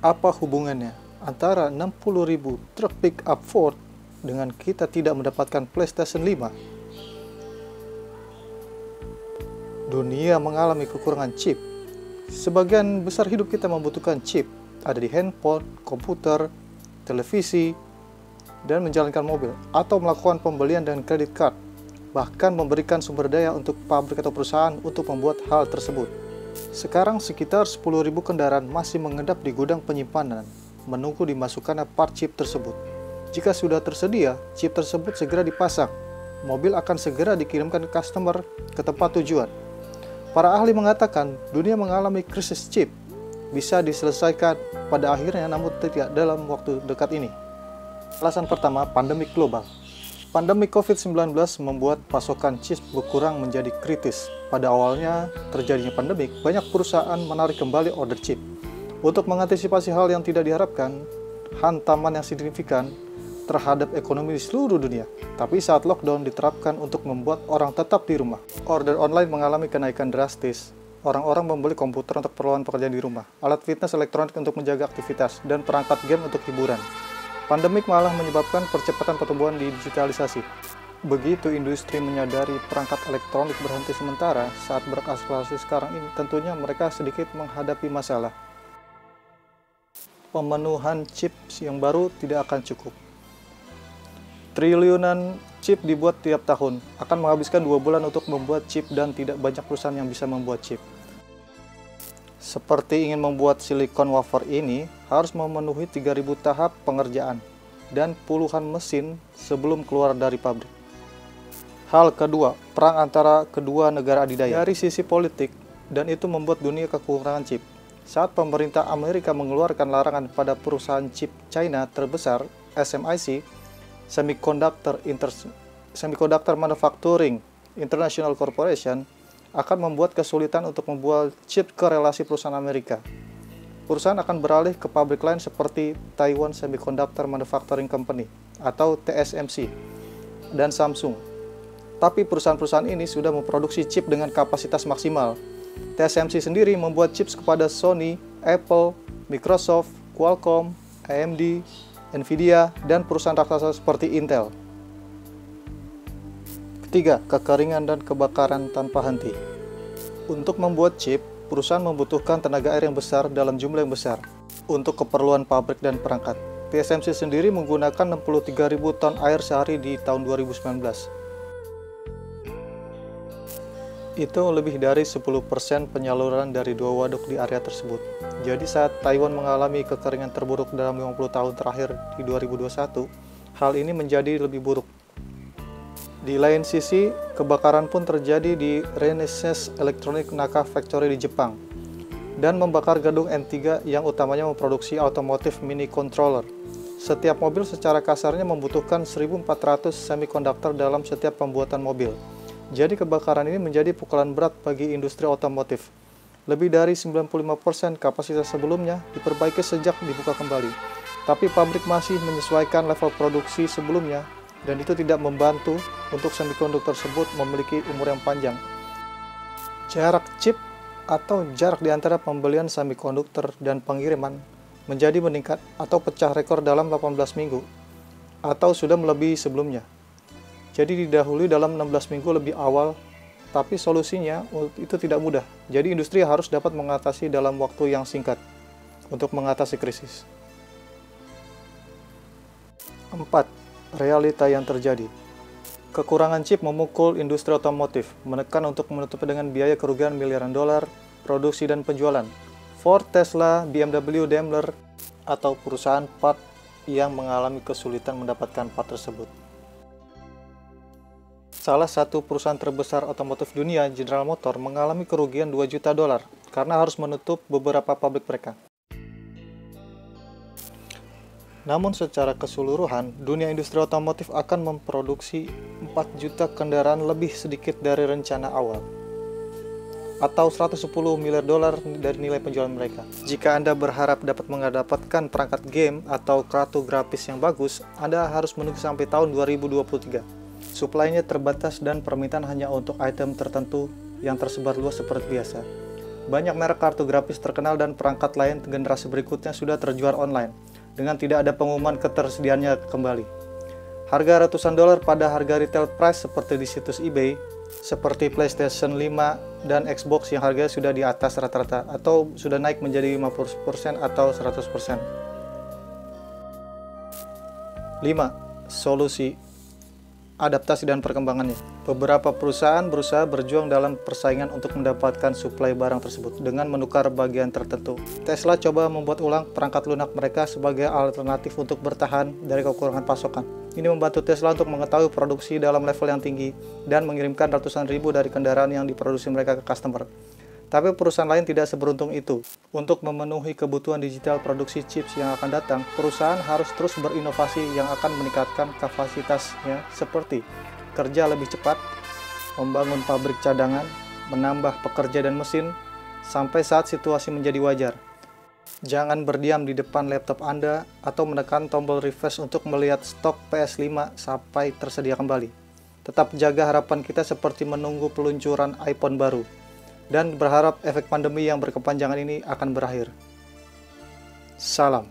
Apa hubungannya antara 60.000 truk pick-up Ford dengan kita tidak mendapatkan PlayStation 5? Dunia mengalami kekurangan chip. Sebagian besar hidup kita membutuhkan chip, ada di handphone, komputer, televisi, dan menjalankan mobil, atau melakukan pembelian dengan kredit card, bahkan memberikan sumber daya untuk pabrik atau perusahaan untuk membuat hal tersebut. Sekarang sekitar 10.000 kendaraan masih mengendap di gudang penyimpanan, menunggu dimasukkannya part chip tersebut. Jika sudah tersedia, chip tersebut segera dipasang. Mobil akan segera dikirimkan ke customer ke tempat tujuan. Para ahli mengatakan dunia mengalami krisis chip. Bisa diselesaikan pada akhirnya, namun tidak dalam waktu dekat ini. Alasan pertama, pandemik global. Pandemi COVID-19 membuat pasokan chip berkurang menjadi kritis. Pada awalnya terjadinya pandemik, banyak perusahaan menarik kembali order chip. Untuk mengantisipasi hal yang tidak diharapkan, hantaman yang signifikan terhadap ekonomi di seluruh dunia. Tapi saat lockdown diterapkan untuk membuat orang tetap di rumah, order online mengalami kenaikan drastis. Orang-orang membeli komputer untuk keperluan pekerjaan di rumah, alat fitness elektronik untuk menjaga aktivitas, dan perangkat game untuk hiburan. Pandemik malah menyebabkan percepatan pertumbuhan di digitalisasi. Begitu industri menyadari perangkat elektronik berhenti sementara saat berakselerasi sekarang ini, tentunya mereka sedikit menghadapi masalah. Pemenuhan chip yang baru tidak akan cukup. Triliunan chip dibuat tiap tahun, akan menghabiskan 2 bulan untuk membuat chip dan tidak banyak perusahaan yang bisa membuat chip. Seperti ingin membuat silikon wafer ini harus memenuhi 3.000 tahap pengerjaan dan puluhan mesin sebelum keluar dari pabrik. Hal kedua, perang antara kedua negara adidaya. Dari sisi politik, dan itu membuat dunia kekurangan chip. Saat pemerintah Amerika mengeluarkan larangan pada perusahaan chip China terbesar, SMIC, Semiconductor Manufacturing International Corporation, akan membuat kesulitan untuk membuat chip ke relasi perusahaan Amerika. Perusahaan akan beralih ke pabrik lain seperti Taiwan Semiconductor Manufacturing Company atau TSMC dan Samsung. Tapi perusahaan-perusahaan ini sudah memproduksi chip dengan kapasitas maksimal. TSMC sendiri membuat chips kepada Sony, Apple, Microsoft, Qualcomm, AMD, Nvidia, dan perusahaan raksasa seperti Intel. Ketiga, kekeringan dan kebakaran tanpa henti. Untuk membuat chip, perusahaan membutuhkan tenaga air yang besar dalam jumlah yang besar untuk keperluan pabrik dan perangkat. TSMC sendiri menggunakan 63.000 ton air sehari di tahun 2019. Itu lebih dari 10% penyaluran dari 2 waduk di area tersebut. Jadi saat Taiwan mengalami kekeringan terburuk dalam 50 tahun terakhir di 2021, hal ini menjadi lebih buruk. Di lain sisi, kebakaran pun terjadi di Renesas Electronic Naka Factory di Jepang dan membakar gedung N3 yang utamanya memproduksi otomotif mini controller. Setiap mobil secara kasarnya membutuhkan 1.400 semikonduktor dalam setiap pembuatan mobil. Jadi kebakaran ini menjadi pukulan berat bagi industri otomotif. Lebih dari 95% kapasitas sebelumnya diperbaiki sejak dibuka kembali. Tapi pabrik masih menyesuaikan level produksi sebelumnya, dan itu tidak membantu untuk semikonduktor tersebut memiliki umur yang panjang. Jarak chip atau jarak di antara pembelian semikonduktor dan pengiriman menjadi meningkat atau pecah rekor dalam 18 minggu, atau sudah melebihi sebelumnya. Jadi didahului dalam 16 minggu lebih awal, tapi solusinya itu tidak mudah. Jadi industri harus dapat mengatasi dalam waktu yang singkat untuk mengatasi krisis. 4. Realita yang terjadi. Kekurangan chip memukul industri otomotif, menekan untuk menutupi dengan biaya kerugian miliaran dolar, produksi dan penjualan. Ford, Tesla, BMW, Daimler, atau perusahaan part yang mengalami kesulitan mendapatkan part tersebut. Salah satu perusahaan terbesar otomotif dunia, General Motors, mengalami kerugian 2 juta dolar karena harus menutup beberapa pabrik mereka. Namun secara keseluruhan, dunia industri otomotif akan memproduksi 4 juta kendaraan lebih sedikit dari rencana awal, atau 110 miliar dolar dari nilai penjualan mereka. Jika Anda berharap dapat mendapatkan perangkat game atau kartu grafis yang bagus, Anda harus menunggu sampai tahun 2023. Suplainya terbatas dan permintaan hanya untuk item tertentu yang tersebar luas seperti biasa. Banyak merek kartu grafis terkenal dan perangkat lain generasi berikutnya sudah terjual online, dengan tidak ada pengumuman ketersediaannya kembali. Harga ratusan dolar pada harga retail price seperti di situs eBay, seperti PlayStation 5 dan Xbox yang harganya sudah di atas rata-rata, atau sudah naik menjadi 50% atau 100%. 5. Solusi adaptasi dan perkembangannya. Beberapa perusahaan berusaha berjuang dalam persaingan untuk mendapatkan suplai barang tersebut dengan menukar bagian tertentu. Tesla coba membuat ulang perangkat lunak mereka sebagai alternatif untuk bertahan dari kekurangan pasokan. Ini membantu Tesla untuk mengetahui produksi dalam level yang tinggi dan mengirimkan ratusan ribu dari kendaraan yang diproduksi mereka ke customer. Tapi perusahaan lain tidak seberuntung itu. Untuk memenuhi kebutuhan digital produksi chips yang akan datang, perusahaan harus terus berinovasi yang akan meningkatkan kapasitasnya seperti kerja lebih cepat, membangun pabrik cadangan, menambah pekerja dan mesin, sampai saat situasi menjadi wajar. Jangan berdiam di depan laptop Anda atau menekan tombol refresh untuk melihat stok PS5 sampai tersedia kembali. Tetap jaga harapan kita seperti menunggu peluncuran iPhone baru, dan berharap efek pandemi yang berkepanjangan ini akan berakhir. Salam.